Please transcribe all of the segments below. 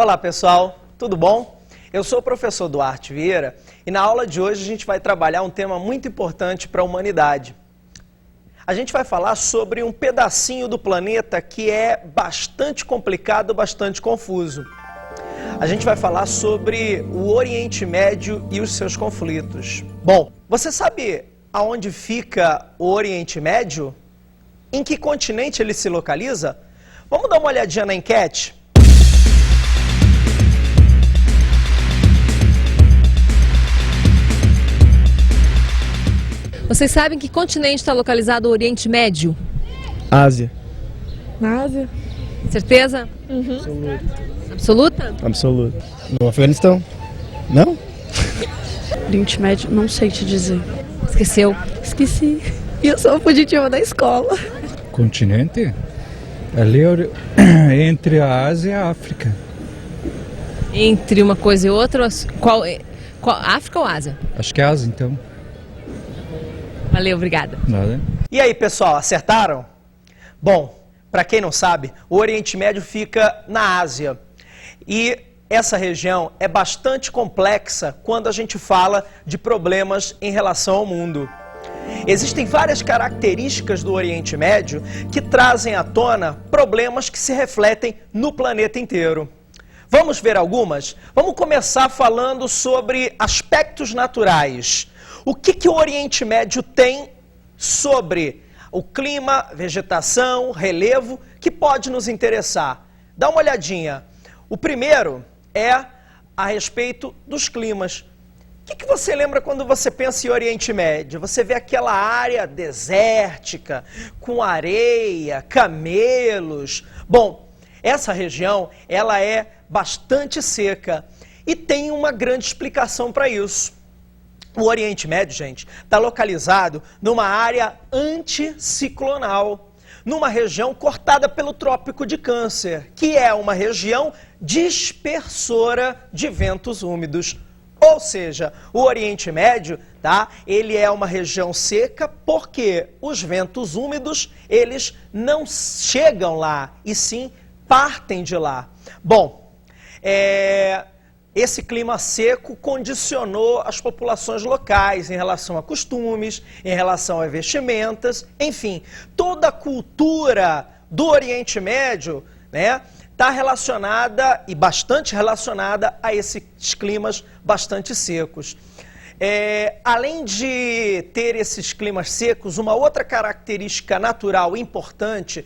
Olá pessoal, tudo bom? Eu sou o professor Duarte Vieira e na aula de hoje a gente vai trabalhar um tema muito importante para a humanidade. A gente vai falar sobre um pedacinho do planeta que é bastante complicado, bastante confuso. A gente vai falar sobre o Oriente Médio e os seus conflitos. Bom, você sabe aonde fica o Oriente Médio? Em que continente ele se localiza? Vamos dar uma olhadinha na enquete? Vocês sabem que continente está localizado o Oriente Médio? Ásia. Na Ásia? Certeza? Absoluta? Absoluto. No Afeganistão? Não? Oriente Médio, não sei te dizer. Esqueceu? Esqueci. E eu sou fugitiva da escola. Continente? Ali entre a Ásia e a África. Entre uma coisa e outra, qual África ou Ásia? Acho que é Ásia, então. Valeu, obrigada. Nada. E aí pessoal, acertaram? Bom, para quem não sabe, o Oriente Médio fica na Ásia. E essa região é bastante complexa quando a gente fala de problemas em relação ao mundo. Existem várias características do Oriente Médio que trazem à tona problemas que se refletem no planeta inteiro. Vamos ver algumas? Vamos começar falando sobre aspectos naturais. O que o Oriente Médio tem sobre o clima, vegetação, relevo, que pode nos interessar? Dá uma olhadinha. O primeiro é a respeito dos climas. O que você lembra quando você pensa em Oriente Médio? Você vê aquela área desértica, com areia, camelos. Bom, essa região, ela é bastante seca e tem uma grande explicação para isso. O Oriente Médio, gente, está localizado numa área anticiclonal, numa região cortada pelo Trópico de Câncer, que é uma região dispersora de ventos úmidos. Ou seja, o Oriente Médio, tá? Ele é uma região seca porque os ventos úmidos, eles não chegam lá, e sim partem de lá. Bom, esse clima seco condicionou as populações locais em relação a costumes, em relação a vestimentas, enfim, toda a cultura do Oriente Médio, né, está relacionada e bastante relacionada a esses climas bastante secos. Além de ter esses climas secos, uma outra característica natural importante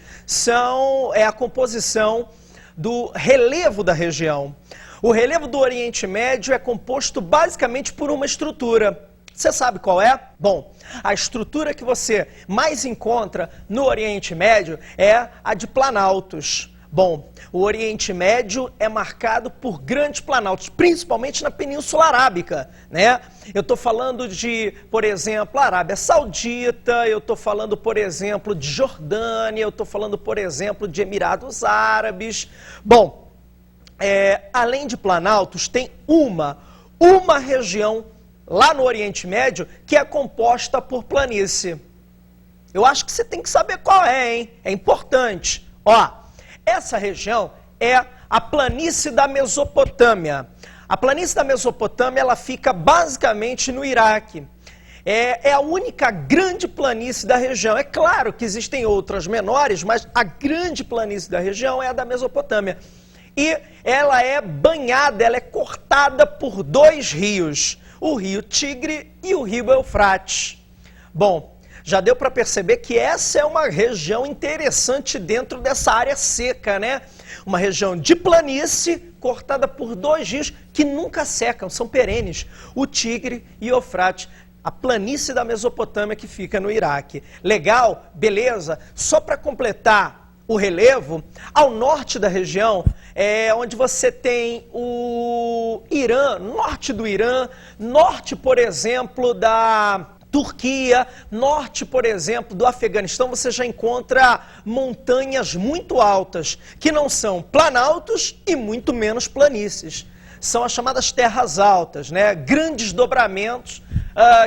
é a composição do relevo da região. O relevo do Oriente Médio é composto basicamente por uma estrutura. Você sabe qual é? Bom, a estrutura que você mais encontra no Oriente Médio é a de planaltos. Bom, o Oriente Médio é marcado por grandes planaltos, principalmente na Península Arábica, né? Eu estou falando de, por exemplo, Arábia Saudita, eu estou falando, por exemplo, de Jordânia, eu estou falando, por exemplo, de Emirados Árabes. Bom, além de planaltos, tem uma região lá no Oriente Médio que é composta por planície. Eu acho que você tem que saber qual é, hein? É importante. Ó, essa região é a planície da Mesopotâmia. A planície da Mesopotâmia, ela fica basicamente no Iraque. É a única grande planície da região. É claro que existem outras menores, mas a grande planície da região é a da Mesopotâmia. E ela é banhada, ela é cortada por dois rios, o rio Tigre e o rio Eufrates. Bom, já deu para perceber que essa é uma região interessante dentro dessa área seca, né? Uma região de planície cortada por dois rios que nunca secam, são perenes, o Tigre e o Eufrates. A planície da Mesopotâmia que fica no Iraque. Legal? Beleza? Só para completar o relevo, ao norte da região é onde você tem o Irã, norte do Irã, norte, por exemplo, da Turquia, norte, por exemplo, do Afeganistão, você já encontra montanhas muito altas, que não são planaltos e muito menos planícies. São as chamadas terras altas, né? Grandes dobramentos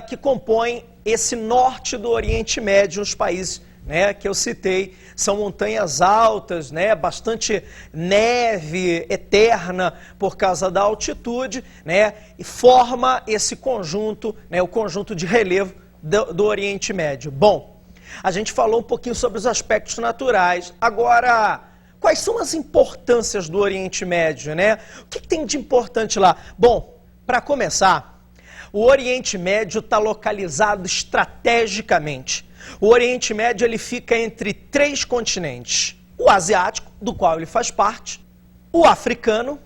que compõem esse norte do Oriente Médio, os países né, que eu citei. São montanhas altas, né, bastante neve eterna por causa da altitude, né, e forma esse conjunto, né, o conjunto de relevo do Oriente Médio. Bom, a gente falou um pouquinho sobre os aspectos naturais. Agora, quais são as importâncias do Oriente Médio, né? O que tem de importante lá? Bom, para começar, o Oriente Médio está localizado estrategicamente. O Oriente Médio ele fica entre 3 continentes: o asiático, do qual ele faz parte, o africano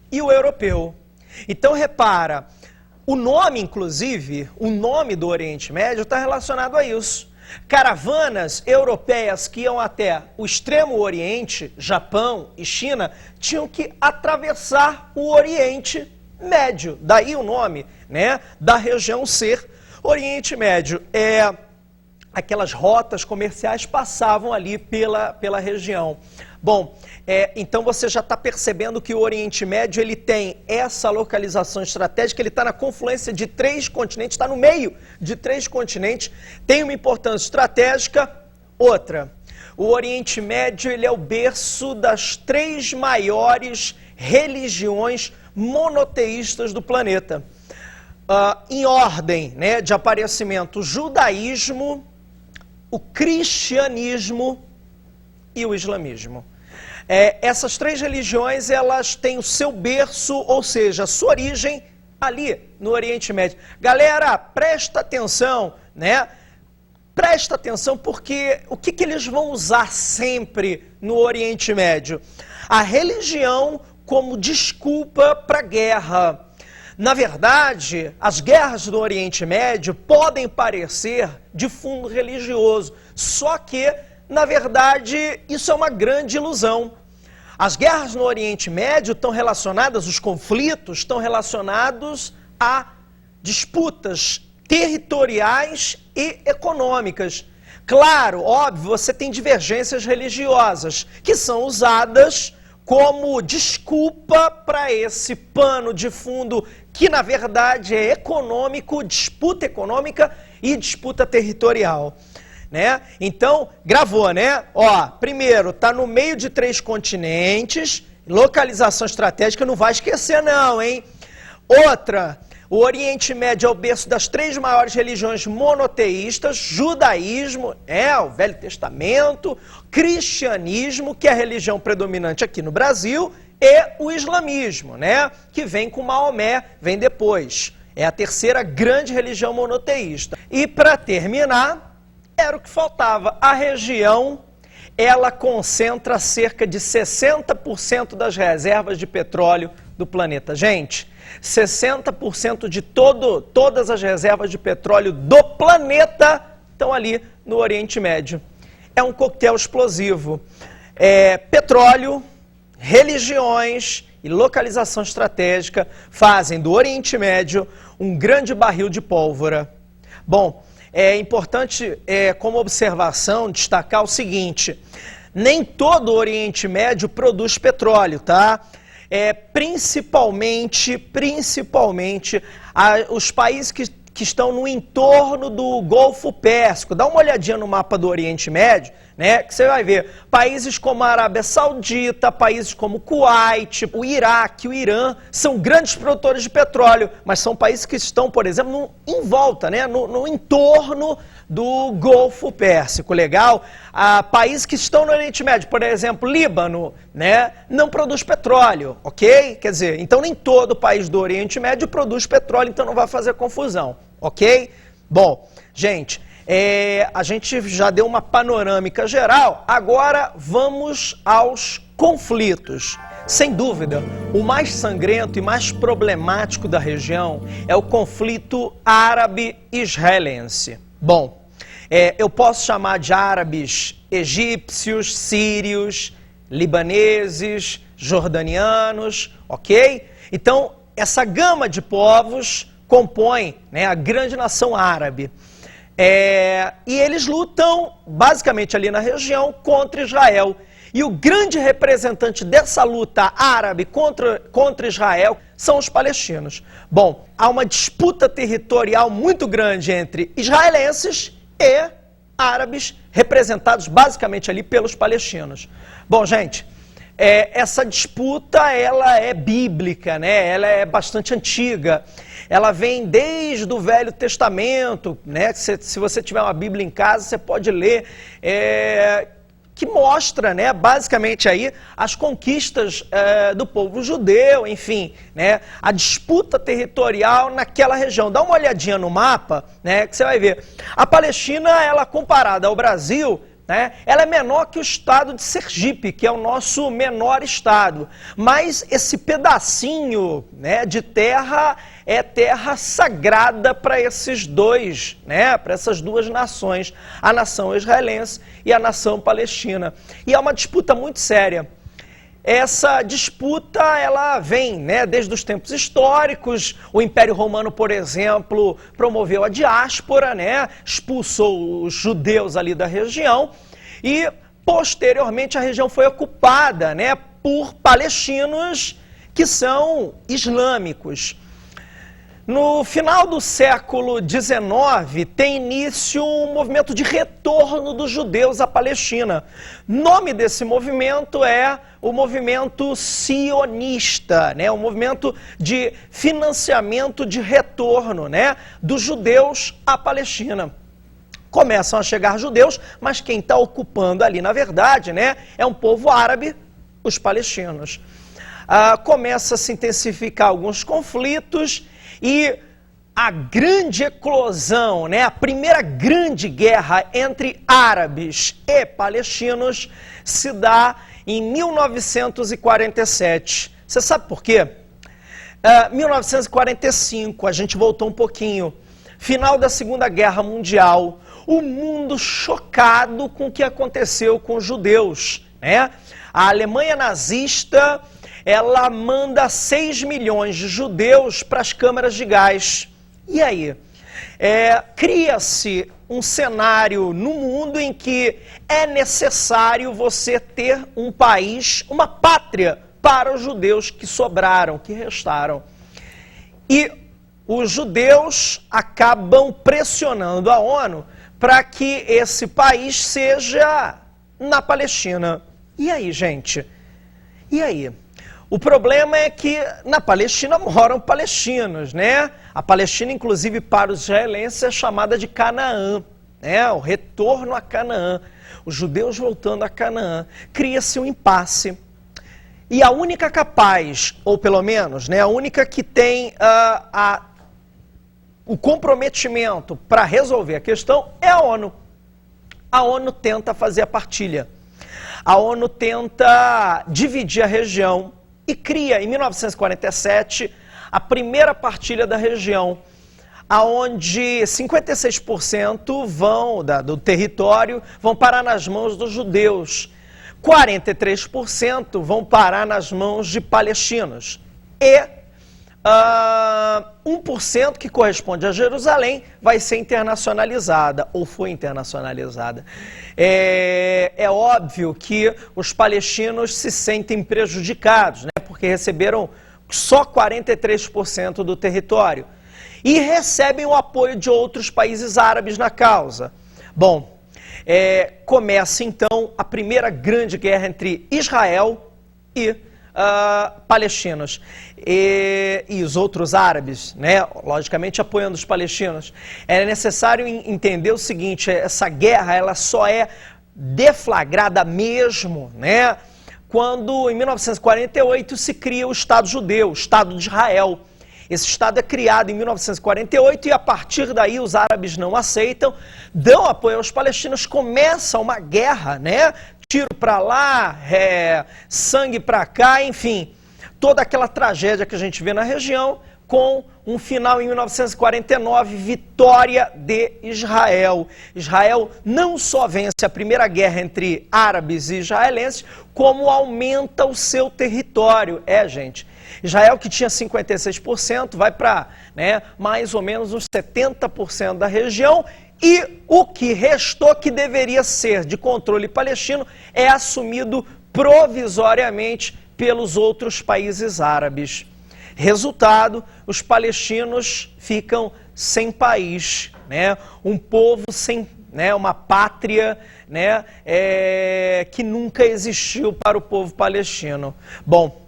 e o europeu. Então repara, o nome, inclusive, o nome do Oriente Médio está relacionado a isso. Caravanas europeias que iam até o extremo Oriente, Japão e China, tinham que atravessar o Oriente Médio. Daí o nome, né, da região ser Oriente Médio. Aquelas rotas comerciais passavam ali pela região. Bom, então você já está percebendo que o Oriente Médio ele tem essa localização estratégica, ele está na confluência de 3 continentes, está no meio de 3 continentes, tem uma importância estratégica. Outra, o Oriente Médio ele é o berço das 3 maiores religiões monoteístas do planeta. Em ordem, né, de aparecimento: o judaísmo, o cristianismo e o islamismo. Essas 3 religiões, elas têm o seu berço, ou seja, a sua origem ali no Oriente Médio. Galera, presta atenção, né? Presta atenção, porque o que eles vão usar sempre no Oriente Médio? A religião como desculpa para a guerra. Na verdade, as guerras do Oriente Médio podem parecer de fundo religioso, só que, na verdade, isso é uma grande ilusão. As guerras no Oriente Médio estão relacionadas, os conflitos estão relacionados a disputas territoriais e econômicas. Claro, óbvio, você tem divergências religiosas que são usadas como desculpa para esse pano de fundo que, na verdade, é econômico, disputa econômica e disputa territorial, né? Então, gravou, né? Ó, primeiro, tá no meio de 3 continentes, localização estratégica, não vai esquecer não, hein? Outra, o Oriente Médio é o berço das 3 maiores religiões monoteístas: judaísmo, o Velho Testamento, cristianismo, que é a religião predominante aqui no Brasil, e o islamismo, né, que vem com Maomé, vem depois. É a 3ª grande religião monoteísta. E para terminar, era o que faltava. A região, ela concentra cerca de 60% das reservas de petróleo do planeta. Gente, 60% de todas as reservas de petróleo do planeta estão ali no Oriente Médio. É um coquetel explosivo. Petróleo, religiões e localização estratégica fazem do Oriente Médio um grande barril de pólvora. Bom, é importante, como observação, destacar o seguinte: nem todo o Oriente Médio produz petróleo, tá? Principalmente os países que estão no entorno do Golfo Pérsico. Dá uma olhadinha no mapa do Oriente Médio, né, que você vai ver países como a Arábia Saudita, países como o Kuwait, o Iraque, o Irã, são grandes produtores de petróleo, mas são países que estão, por exemplo, em volta, né, no entorno do Golfo Pérsico, legal? Países que estão no Oriente Médio, por exemplo, Líbano, né, não produz petróleo, ok? Quer dizer, então nem todo país do Oriente Médio produz petróleo, então não vai fazer confusão, ok? Bom, gente, a gente já deu uma panorâmica geral, agora vamos aos conflitos. Sem dúvida, o mais sangrento e mais problemático da região é o conflito árabe-israelense. Bom, eu posso chamar de árabes egípcios, sírios, libaneses, jordanianos, ok? Então, essa gama de povos compõe, né, a grande nação árabe. E eles lutam, basicamente ali na região, contra Israel. E o grande representante dessa luta árabe contra Israel são os palestinos. Bom, há uma disputa territorial muito grande entre israelenses e árabes representados basicamente ali pelos palestinos. Bom, gente, essa disputa ela é bíblica, né? Ela é bastante antiga. Ela vem desde o Velho Testamento, né? Se você tiver uma Bíblia em casa, você pode ler, que mostra, né, basicamente aí as conquistas do povo judeu, enfim, né, a disputa territorial naquela região. Dá uma olhadinha no mapa, né, que você vai ver. A Palestina, ela comparada ao Brasil, né, ela é menor que o estado de Sergipe, que é o nosso menor estado. Mas esse pedacinho, né, de terra é terra sagrada para esses dois, né, para essas duas nações, a nação israelense e a nação palestina. E é uma disputa muito séria. Essa disputa, ela vem, né, desde os tempos históricos. O Império Romano, por exemplo, promoveu a diáspora, né, expulsou os judeus ali da região e, posteriormente, a região foi ocupada, né, por palestinos que são islâmicos. No final do século XIX, tem início um movimento de retorno dos judeus à Palestina. O nome desse movimento é o movimento sionista, né? Um movimento de financiamento de retorno, né, dos judeus à Palestina. Começam a chegar judeus, mas quem está ocupando ali, na verdade, né, é um povo árabe, os palestinos. Começa a se intensificar alguns conflitos. E a grande eclosão, né, a primeira grande guerra entre árabes e palestinos se dá em 1947. Você sabe por quê? 1945, a gente voltou um pouquinho. Final da Segunda Guerra Mundial, o mundo chocado com o que aconteceu com os judeus, né? A Alemanha nazista, ela manda 6 milhões de judeus para as câmaras de gás. E aí? Cria-se um cenário no mundo em que é necessário você ter um país, uma pátria para os judeus que sobraram, que restaram. E os judeus acabam pressionando a ONU para que esse país seja na Palestina. E aí, gente? E aí? O problema é que na Palestina moram palestinos, né? A Palestina, inclusive, para os israelenses é chamada de Canaã, né? O retorno a Canaã, os judeus voltando a Canaã. Cria-se um impasse. E a única capaz, ou pelo menos, né, a única que tem o comprometimento para resolver a questão é a ONU. A ONU tenta fazer a partilha. A ONU tenta dividir a região e cria, em 1947, a primeira partilha da região, onde 56% do território vão parar nas mãos dos judeus, 43% vão parar nas mãos de palestinos e 1% que corresponde a Jerusalém vai ser internacionalizada, ou foi internacionalizada. É óbvio que os palestinos se sentem prejudicados, né, porque receberam só 43% do território e recebem o apoio de outros países árabes na causa. Bom, começa então a primeira grande guerra entre Israel e palestinos e os outros árabes, né, logicamente apoiando os palestinos. É necessário entender o seguinte: essa guerra ela só é deflagrada mesmo, né, quando em 1948 se cria o Estado judeu, o Estado de Israel. Esse Estado é criado em 1948 e a partir daí os árabes não aceitam, dão apoio aos palestinos, começa uma guerra, né? Tiro para lá, sangue para cá, enfim, toda aquela tragédia que a gente vê na região, com um final em 1949, vitória de Israel. Israel não só vence a primeira guerra entre árabes e israelenses, como aumenta o seu território. Gente, Israel, que tinha 56%, vai para, né, mais ou menos uns 70% da região. E o que restou, que deveria ser de controle palestino, é assumido provisoriamente pelos outros países árabes. Resultado, os palestinos ficam sem país, né? Um povo sem, né, uma pátria, né, que nunca existiu para o povo palestino. Bom,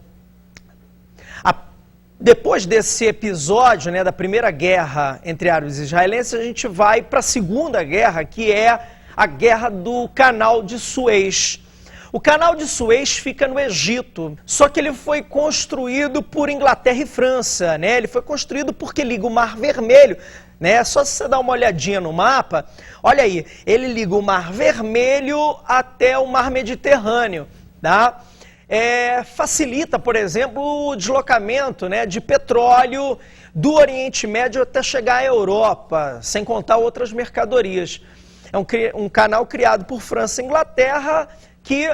depois desse episódio, né, da primeira guerra entre árabes e israelenses, a gente vai para a segunda guerra, que é a guerra do Canal de Suez. O Canal de Suez fica no Egito, só que ele foi construído por Inglaterra e França, né? Ele foi construído porque liga o Mar Vermelho, né? Só se você dar uma olhadinha no mapa, olha aí, ele liga o Mar Vermelho até o Mar Mediterrâneo, tá? Facilita, por exemplo, o deslocamento, né, de petróleo do Oriente Médio até chegar à Europa, sem contar outras mercadorias. É um canal criado por França e Inglaterra que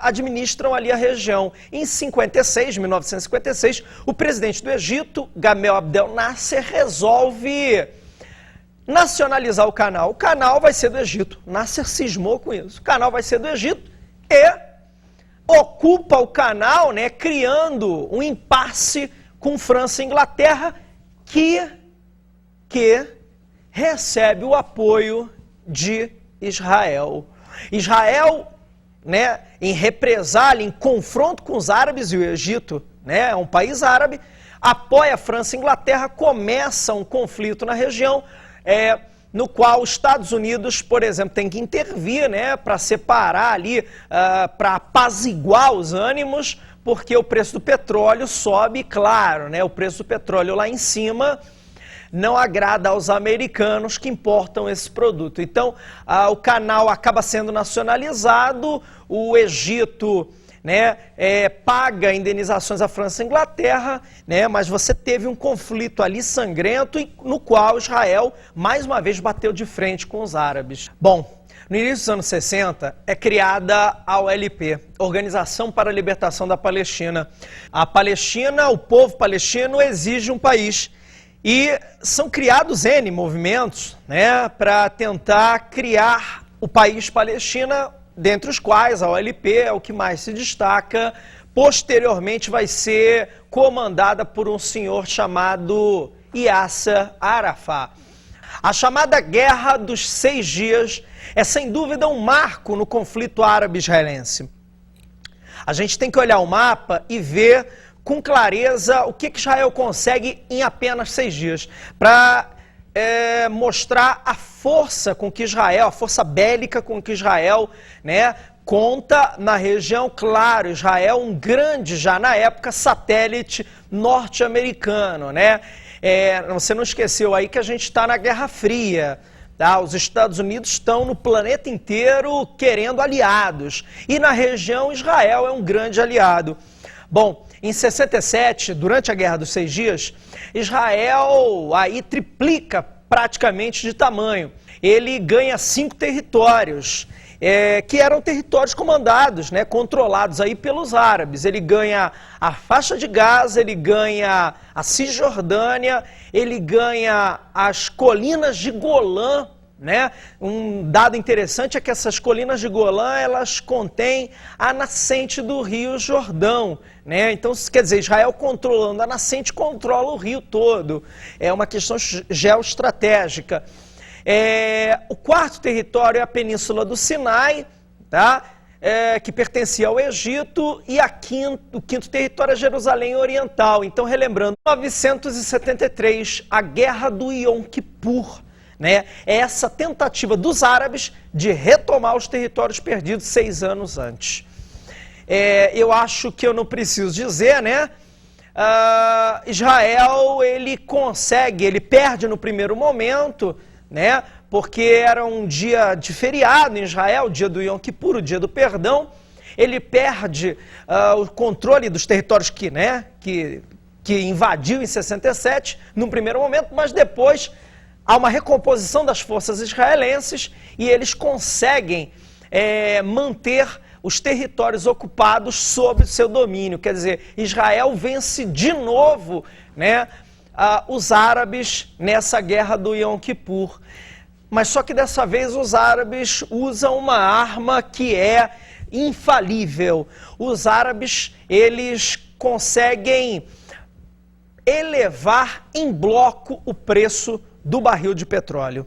administram ali a região. Em 1956, o presidente do Egito, Gamal Abdel Nasser, resolve nacionalizar o canal. O canal vai ser do Egito. Nasser cismou com isso. O canal vai ser do Egito e ocupa o canal, né, criando um impasse com França e Inglaterra, que recebe o apoio de Israel. Israel, né, em represália, em confronto com os árabes, e o Egito, né, é um país árabe, apoia a França e Inglaterra, começa um conflito na região, no qual os Estados Unidos, por exemplo, tem que intervir, né, para separar ali, para apaziguar os ânimos, porque o preço do petróleo sobe, claro, né, o preço do petróleo lá em cima não agrada aos americanos que importam esse produto. Então, o canal acaba sendo nacionalizado, o Egito, né, paga indenizações à França e Inglaterra, né, mas você teve um conflito ali sangrento no qual Israel, mais uma vez, bateu de frente com os árabes. Bom, no início dos anos 60, é criada a OLP, Organização para a Libertação da Palestina. A Palestina, o povo palestino, exige um país. E são criados N movimentos, né, para tentar criar o país Palestina, dentre os quais a OLP é o que mais se destaca. Posteriormente vai ser comandada por um senhor chamado Yasser Arafat. A chamada Guerra dos 6 Dias é sem dúvida um marco no conflito árabe-israelense. A gente tem que olhar o mapa e ver com clareza o que Israel consegue em apenas 6 dias, para mostrar a força com que Israel, a força bélica com que Israel, né, conta na região. Claro, Israel um grande, já na época, satélite norte-americano, né? Você não esqueceu aí que a gente está na Guerra Fria, tá? Os Estados Unidos estão no planeta inteiro querendo aliados, e na região Israel é um grande aliado. Bom, em 67, durante a Guerra dos 6 Dias, Israel aí triplica praticamente de tamanho. Ele ganha 5 territórios, que eram territórios comandados, né, controlados aí pelos árabes. Ele ganha a faixa de Gaza, ele ganha a Cisjordânia, ele ganha as colinas de Golã, né? Um dado interessante é que essas colinas de Golã, elas contêm a nascente do Rio Jordão, né? Então, quer dizer, Israel controlando a nascente, controla o rio todo. É uma questão geoestratégica. O quarto território é a Península do Sinai, tá? Que pertencia ao Egito, e o quinto território é Jerusalém Oriental. Então, relembrando, 1973, a Guerra do Yom Kippur, né? É essa tentativa dos árabes de retomar os territórios perdidos 6 anos antes. Eu acho que eu não preciso dizer, né? Israel, ele perde no primeiro momento, né? Porque era um dia de feriado em Israel, o dia do Yom Kippur, o dia do perdão. Ele perde o controle dos territórios que invadiu em 67, num primeiro momento, mas depois há uma recomposição das forças israelenses e eles conseguem manter os territórios ocupados sob seu domínio. Quer dizer, Israel vence de novo, né, os árabes nessa guerra do Yom Kippur. Mas só que dessa vez os árabes usam uma arma que é infalível. Os árabes, eles conseguem elevar em bloco o preço do barril de petróleo.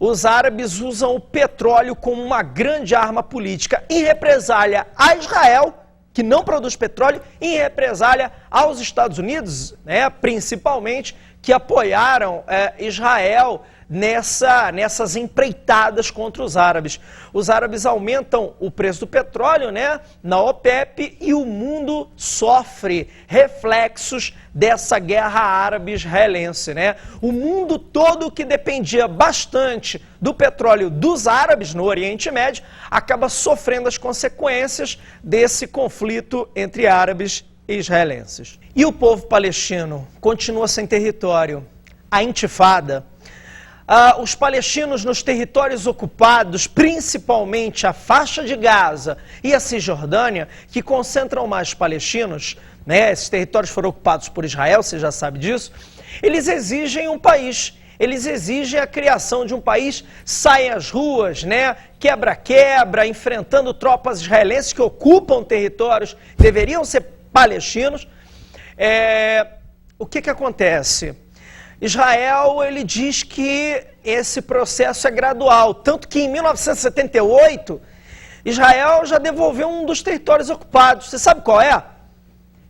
os árabes usam o petróleo como uma grande arma política em represália a Israel, que não produz petróleo, em represália aos Estados Unidos, né, principalmente, que apoiaram Israel nessas empreitadas contra os árabes. Os árabes aumentam o preço do petróleo, né, na OPEP, e o mundo sofre reflexos dessa guerra árabe-israelense, né? O mundo todo, que dependia bastante do petróleo dos árabes no Oriente Médio, acaba sofrendo as consequências desse conflito entre árabes e israelenses. E o povo palestino continua sem território. A intifada. Os palestinos nos territórios ocupados, principalmente a faixa de Gaza e a Cisjordânia, que concentram mais palestinos, né? Esses territórios foram ocupados por Israel, você já sabe disso. Eles exigem um país, eles exigem a criação de um país, saem às ruas, né? Quebra-quebra, enfrentando tropas israelenses que ocupam territórios que deveriam ser palestinos. O que acontece? Israel, ele diz que esse processo é gradual, tanto que em 1978, Israel já devolveu um dos territórios ocupados. Você sabe qual é?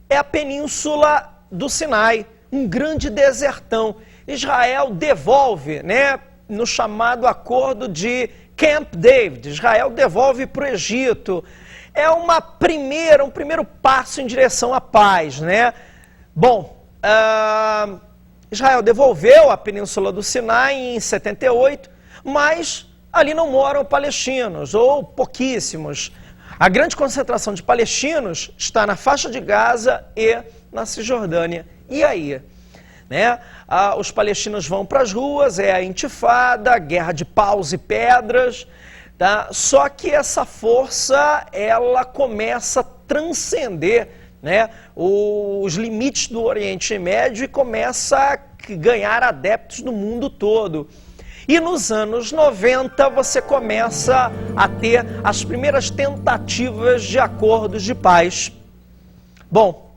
É a Península do Sinai, um grande desertão. Israel devolve, né, no chamado acordo de Camp David, Israel devolve para o Egito. É um primeiro passo em direção à paz, né? Bom, Israel devolveu a Península do Sinai em 78, mas ali não moram palestinos, ou pouquíssimos. A grande concentração de palestinos está na faixa de Gaza e na Cisjordânia. E aí? Né? Os palestinos vão para as ruas, é a intifada, guerra de paus e pedras, tá? Só que essa força, ela começa a transcender, né, os limites do Oriente Médio e começa a ganhar adeptos no mundo todo. E nos anos 90 você começa a ter as primeiras tentativas de acordos de paz. Bom,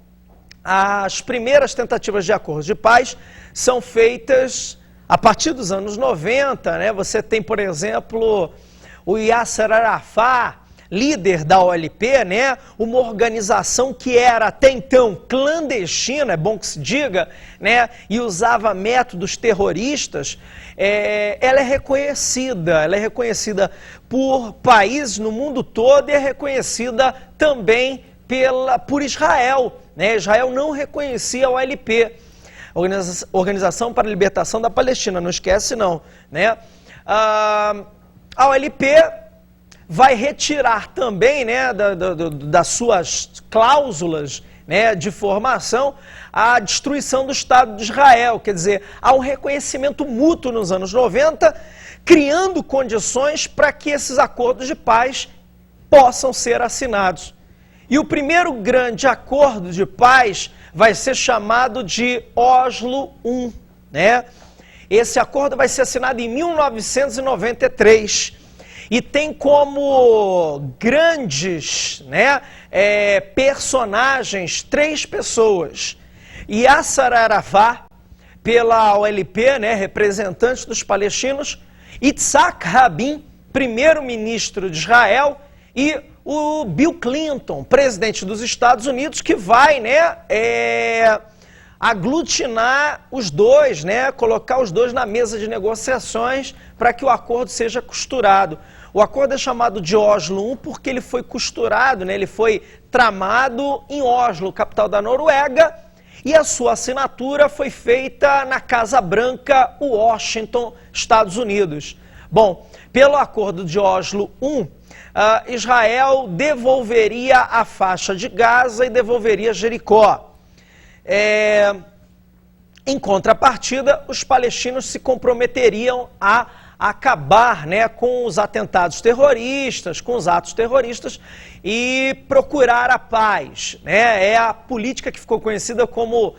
as primeiras tentativas de acordos de paz são feitas a partir dos anos 90, né? Você tem, por exemplo, o Yasser Arafat, líder da OLP, né? Uma organização que era até então clandestina, é bom que se diga, né? E usava métodos terroristas. Ela é reconhecida por países no mundo todo e é reconhecida também por Israel, né? Israel não reconhecia a OLP, Organização para a Libertação da Palestina, não esquece não, né? A OLP vai retirar também, né, das suas cláusulas, né, de formação a destruição do Estado de Israel. Quer dizer, há um reconhecimento mútuo nos anos 90, criando condições para que esses acordos de paz possam ser assinados. E o primeiro grande acordo de paz vai ser chamado de Oslo I, né? Esse acordo vai ser assinado em 1993. E tem como grandes, né, personagens 3 pessoas. Yasser Arafat, pela OLP, né, representante dos palestinos, Yitzhak Rabin, primeiro-ministro de Israel, e o Bill Clinton, presidente dos Estados Unidos, que vai, né, aglutinar os dois, né, colocar os dois na mesa de negociações para que o acordo seja costurado. O acordo é chamado de Oslo I porque ele foi costurado, né, ele foi tramado em Oslo, capital da Noruega, e a sua assinatura foi feita na Casa Branca, Washington, Estados Unidos. Bom, pelo acordo de Oslo I, Israel devolveria a faixa de Gaza e devolveria Jericó. Em contrapartida, os palestinos se comprometeriam a acabar, né, com os atentados terroristas, com os atos terroristas e procurar a paz, né? É a política que ficou conhecida como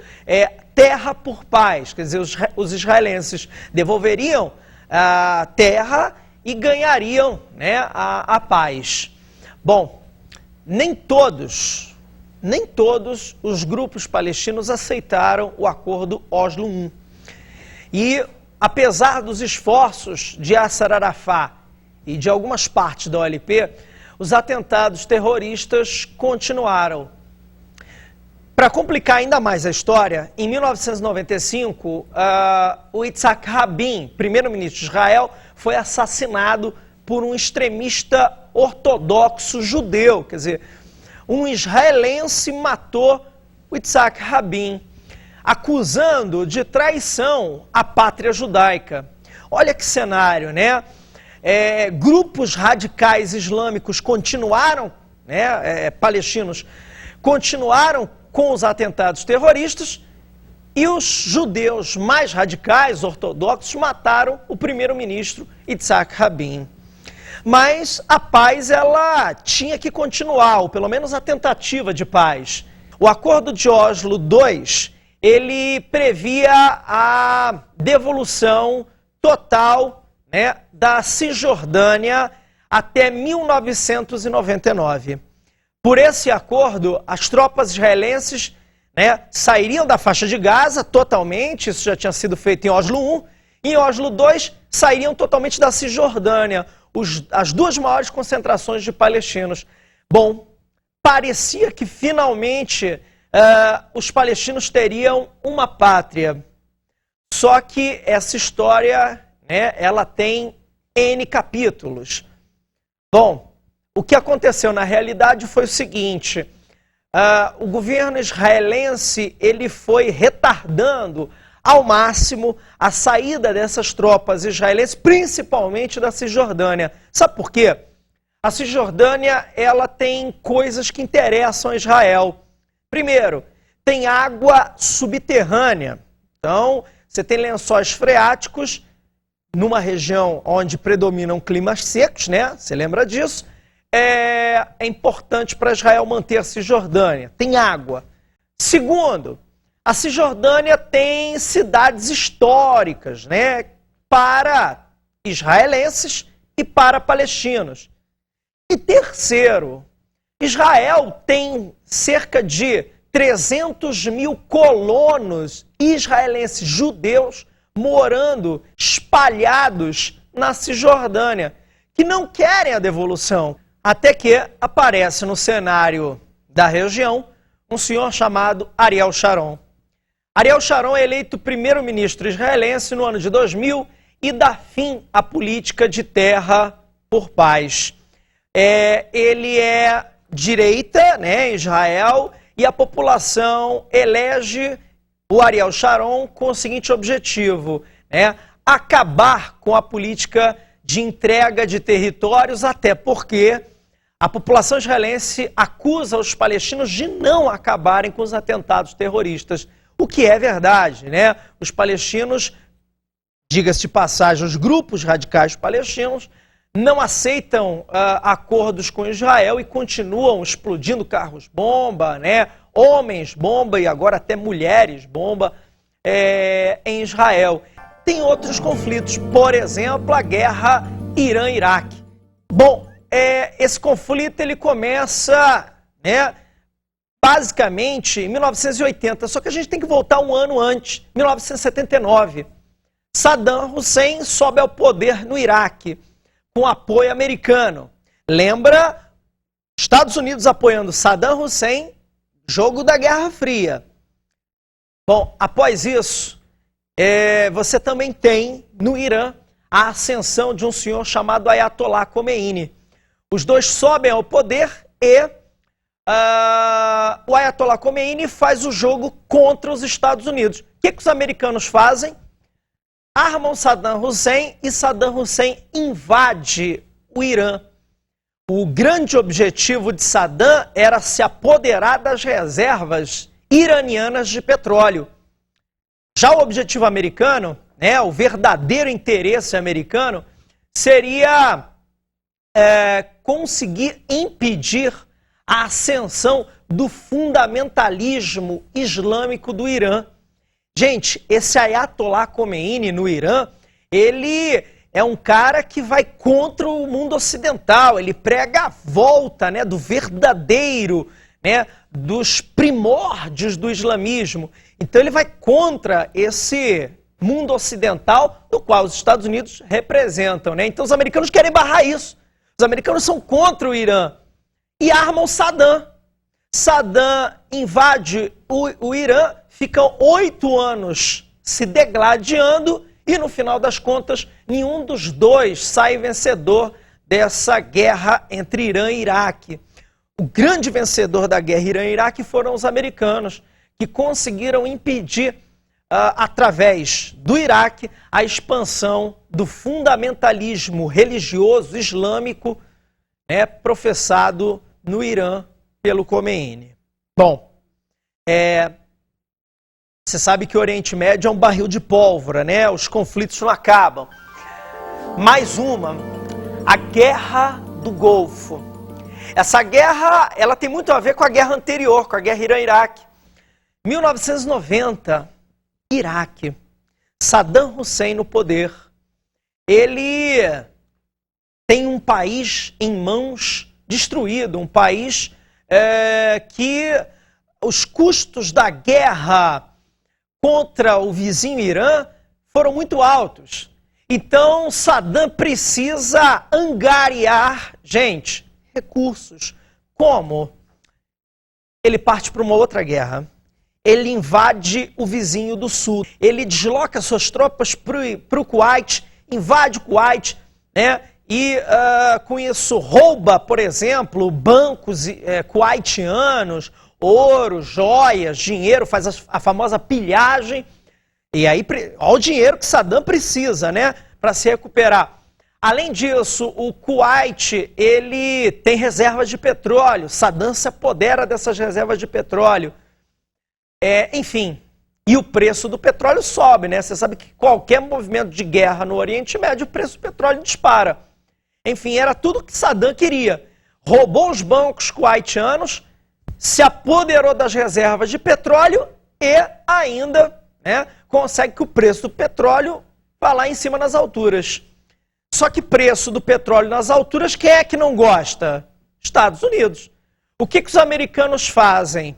terra por paz, quer dizer, os israelenses devolveriam a terra e ganhariam, né, a paz. Bom, nem todos os grupos palestinos aceitaram o acordo Oslo I. E apesar dos esforços de Yasser Arafat e de algumas partes da OLP, os atentados terroristas continuaram. Para complicar ainda mais a história, em 1995, o Yitzhak Rabin, primeiro-ministro de Israel, foi assassinado por um extremista ortodoxo judeu. Quer dizer, um israelense matou o Yitzhak Rabin, acusando de traição a pátria judaica. Olha que cenário, né? Grupos radicais islâmicos continuaram, palestinos, continuaram com os atentados terroristas, e os judeus mais radicais, ortodoxos, mataram o primeiro-ministro Yitzhak Rabin. Mas a paz, ela tinha que continuar, ou pelo menos a tentativa de paz. O Acordo de Oslo II, ele previa a devolução total, da Cisjordânia até 1999. Por esse acordo, as tropas israelenses sairiam da faixa de Gaza totalmente, isso já tinha sido feito em Oslo I, em Oslo II sairiam totalmente da Cisjordânia, as duas maiores concentrações de palestinos. Bom, parecia que finalmente os palestinos teriam uma pátria, só que essa história, ela tem N capítulos. Bom, o que aconteceu na realidade foi o seguinte: o governo israelense ele foi retardando ao máximo a saída dessas tropas israelenses, principalmente da Cisjordânia. Sabe por quê? A Cisjordânia ela tem coisas que interessam a Israel. Primeiro, tem água subterrânea. Então, você tem lençóis freáticos numa região onde predominam climas secos, Você lembra disso? É importante para Israel manter a Cisjordânia. Tem água. Segundo, a Cisjordânia tem cidades históricas, para israelenses e para palestinos. E terceiro, Israel tem cerca de 300 mil colonos israelenses judeus morando espalhados na Cisjordânia, que não querem a devolução. Até que aparece no cenário da região um senhor chamado Ariel Sharon. Ariel Sharon é eleito primeiro-ministro israelense no ano de 2000 e dá fim à política de terra por paz. Ele é direita, em Israel, e a população elege o Ariel Sharon com o seguinte objetivo, acabar com a política de entrega de territórios, até porque a população israelense acusa os palestinos de não acabarem com os atentados terroristas, o que é verdade, Os palestinos, diga-se de passagem, os grupos radicais palestinos não aceitam acordos com Israel e continuam explodindo carros-bomba, homens-bomba e agora até mulheres-bomba em Israel. Tem outros conflitos, por exemplo, a guerra Irã-Iraque. Bom, esse conflito ele começa, basicamente em 1980, só que a gente tem que voltar um ano antes, 1979. Saddam Hussein sobe ao poder no Iraque, com apoio americano. Lembra? Estados Unidos apoiando Saddam Hussein, jogo da Guerra Fria. Bom, após isso, você também tem no Irã a ascensão de um senhor chamado Ayatollah Khomeini. Os dois sobem ao poder e o Ayatollah Khomeini faz o jogo contra os Estados Unidos. O que os americanos fazem? Armam Saddam Hussein e Saddam Hussein invade o Irã. O grande objetivo de Saddam era se apoderar das reservas iranianas de petróleo. Já o objetivo americano, o verdadeiro interesse americano, seria conseguir impedir a ascensão do fundamentalismo islâmico do Irã. Gente, esse Ayatollah Khomeini no Irã, ele é um cara que vai contra o mundo ocidental, ele prega a volta do verdadeiro, dos primórdios do islamismo. Então ele vai contra esse mundo ocidental, do qual os Estados Unidos representam, né? Então os americanos querem barrar isso. Os americanos são contra o Irã e armam Saddam. Saddam invade o Irã, ficam 8 anos se degladiando e, no final das contas, nenhum dos dois sai vencedor dessa guerra entre Irã e Iraque. O grande vencedor da guerra Irã e Iraque foram os americanos, que conseguiram impedir, através do Iraque, a expansão do fundamentalismo religioso islâmico, né, professado no Irã pelo Khomeini. Bom, você sabe que o Oriente Médio é um barril de pólvora, né? Os conflitos não acabam. Mais uma, a Guerra do Golfo. Essa guerra, ela tem muito a ver com a guerra anterior, com a guerra Irã-Iraque. 1990, Iraque, Saddam Hussein no poder. Ele tem um país em mãos destruído, um país que os custos da guerra contra o vizinho Irã foram muito altos. Então Saddam precisa angariar, gente, recursos. Como? Ele parte para uma outra guerra. Ele invade o vizinho do sul. Ele desloca suas tropas para o Kuwait, invade o Kuwait, né? E com isso rouba, por exemplo, bancos kuwaitianos, ouro, joias, dinheiro, faz a famosa pilhagem. E aí, olha o dinheiro que Saddam precisa, né, para se recuperar. Além disso, o Kuwait, ele tem reservas de petróleo. Saddam se apodera dessas reservas de petróleo. Enfim, e o preço do petróleo sobe, né? Você sabe que qualquer movimento de guerra no Oriente Médio, o preço do petróleo dispara. Enfim, era tudo que Saddam queria. Roubou os bancos kuwaitianos, se apoderou das reservas de petróleo e ainda, né, consegue que o preço do petróleo vá lá em cima nas alturas. Só que preço do petróleo nas alturas, quem é que não gosta? Estados Unidos. O que os americanos fazem?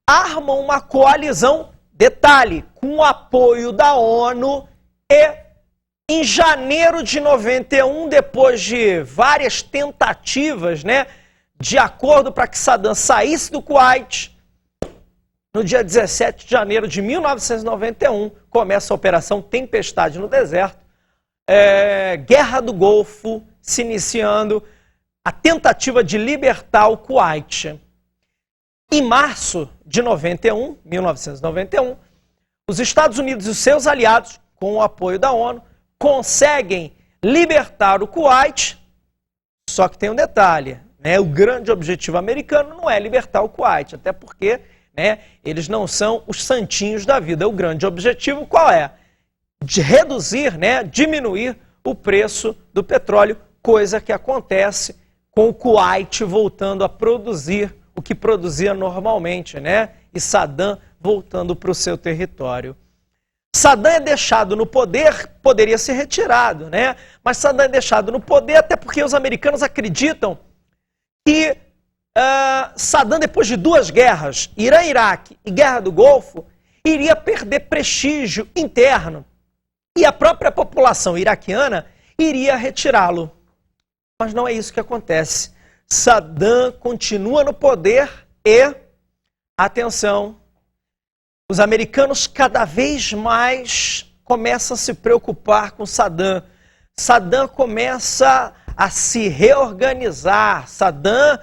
Armam uma coalizão, detalhe, com o apoio da ONU e em janeiro de 91, depois de várias tentativas, né, de acordo para que Saddam saísse do Kuwait, no dia 17 de janeiro de 1991, começa a Operação Tempestade no Deserto, Guerra do Golfo se iniciando, a tentativa de libertar o Kuwait. Em março de 1991, os Estados Unidos e os seus aliados, com o apoio da ONU, conseguem libertar o Kuwait, só que tem um detalhe, né? O grande objetivo americano não é libertar o Kuwait, até porque, né, eles não são os santinhos da vida. O grande objetivo qual é? De reduzir, né, diminuir o preço do petróleo, coisa que acontece com o Kuwait voltando a produzir o que produzia normalmente, né? E Saddam voltando para o seu território. Saddam é deixado no poder, poderia ser retirado, né? Mas Saddam é deixado no poder até porque os americanos acreditam que Saddam, depois de 2 guerras, Irã-Iraque e Guerra do Golfo, iria perder prestígio interno e a própria população iraquiana iria retirá-lo. Mas não é isso que acontece. Saddam continua no poder e, atenção, os americanos cada vez mais começam a se preocupar com Saddam. Saddam começa a se reorganizar. Saddam,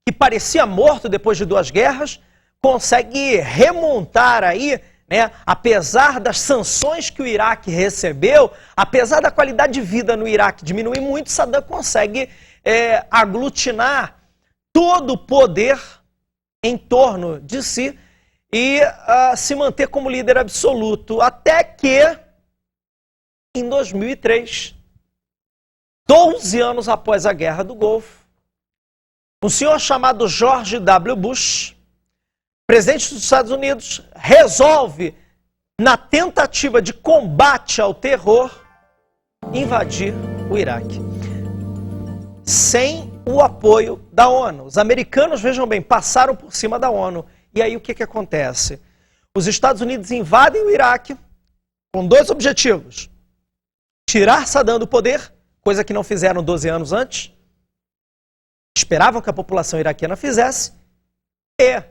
que parecia morto depois de 2 guerras, consegue remontar aí, né, apesar das sanções que o Iraque recebeu, apesar da qualidade de vida no Iraque diminuir muito, Saddam consegue aglutinar todo o poder em torno de si e se manter como líder absoluto, até que, em 2003, 12 anos após a Guerra do Golfo, um senhor chamado George W. Bush, presidente dos Estados Unidos, resolve, na tentativa de combate ao terror, invadir o Iraque. Sem o apoio da ONU. Os americanos, vejam bem, passaram por cima da ONU. E aí o que acontece? Os Estados Unidos invadem o Iraque, com dois objetivos: tirar Saddam do poder, coisa que não fizeram 12 anos antes, esperavam que a população iraquiana fizesse, e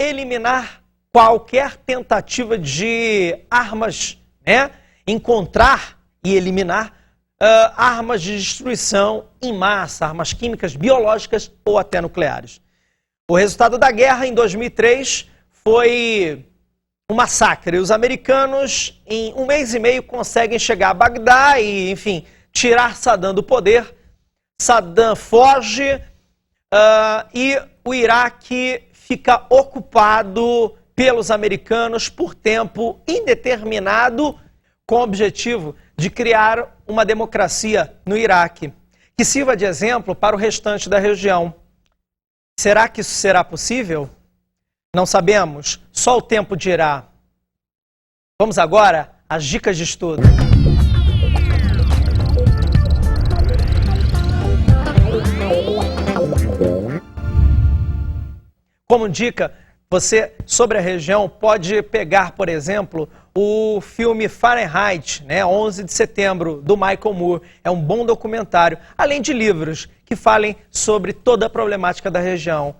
eliminar qualquer tentativa de armas, né? Encontrar e eliminar armas de destruição em massa, armas químicas, biológicas ou até nucleares. O resultado da guerra em 2003 foi um massacre. Os americanos, em 1 mês e meio, conseguem chegar a Bagdá e, enfim, tirar Saddam do poder. Saddam foge e o Iraque fica ocupado pelos americanos por tempo indeterminado, com o objetivo de criar uma democracia no Iraque, que sirva de exemplo para o restante da região. Será que isso será possível? Não sabemos, só o tempo dirá. Vamos agora às dicas de estudo. Como dica, você, sobre a região, pode pegar, por exemplo, o filme Fahrenheit, 11 de setembro, do Michael Moore. É um bom documentário, além de livros que falem sobre toda a problemática da região.